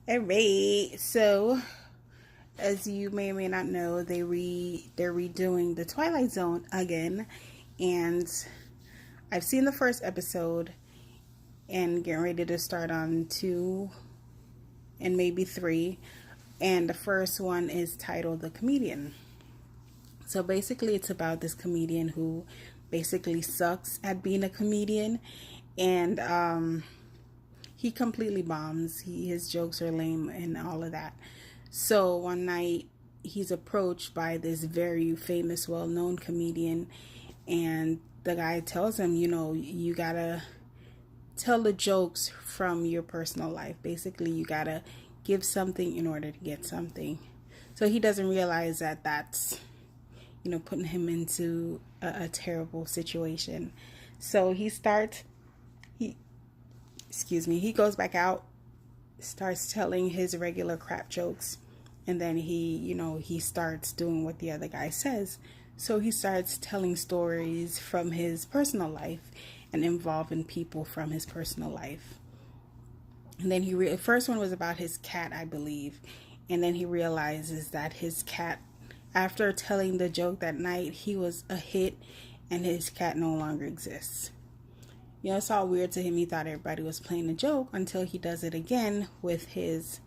Alright, so as you may or may not know, they're redoing the Twilight Zone again, and I've seen the first episode and getting ready to start on two and maybe three. And the first one is titled The Comedian. So basically, it's about this comedian who basically sucks at being a comedian, and he completely bombs. His jokes are lame and all of that. So one night, he's approached by this very famous, well-known comedian, and the guy tells him, you gotta tell the jokes from your personal life. Basically, you gotta give something in order to get something. So he doesn't realize that that's, putting him into a terrible situation. So he goes back out, starts telling his regular crap jokes, and then he starts doing what the other guy says. So he starts telling stories from his personal life and involving people from his personal life. And then the first one was about his cat, I believe. And then he realizes that his cat, after telling the joke that night, he was a hit and his cat no longer exists. It's all weird to him. He thought everybody was playing a joke until he does it again with his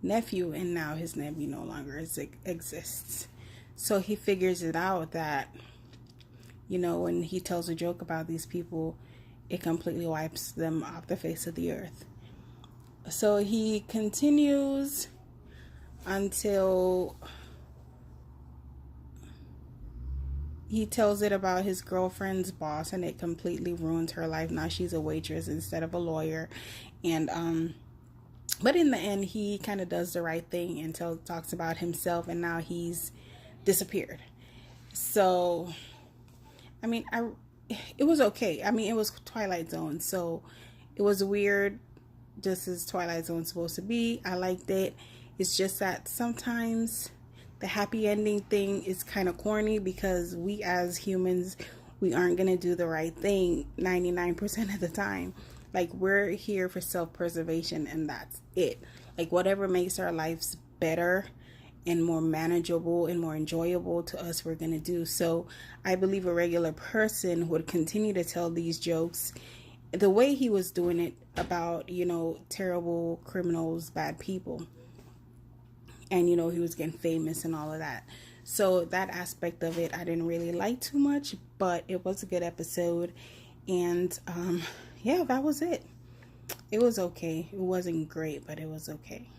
nephew, and now his nephew no longer exists. So he figures it out that, when he tells a joke about these people, it completely wipes them off the face of the earth. So he continues until he tells it about his girlfriend's boss, and it completely ruins her life. Now she's a waitress instead of a lawyer. And but in the end, he kind of does the right thing and talks about himself, and now he's disappeared. So it was okay. It was Twilight Zone, so it was weird, just as Twilight Zone's supposed to be. I liked it. It's just that sometimes the happy ending thing is kind of corny, because we as humans, we aren't going to do the right thing 99% of the time. Like, we're here for self-preservation, and that's it. Like, whatever makes our lives better and more manageable and more enjoyable to us, we're going to do. So I believe a regular person would continue to tell these jokes the way he was doing it about, terrible criminals, bad people. And, he was getting famous and all of that. So that aspect of it, I didn't really like too much, but it was a good episode. And, yeah, that was it. It was okay. It wasn't great, but it was okay.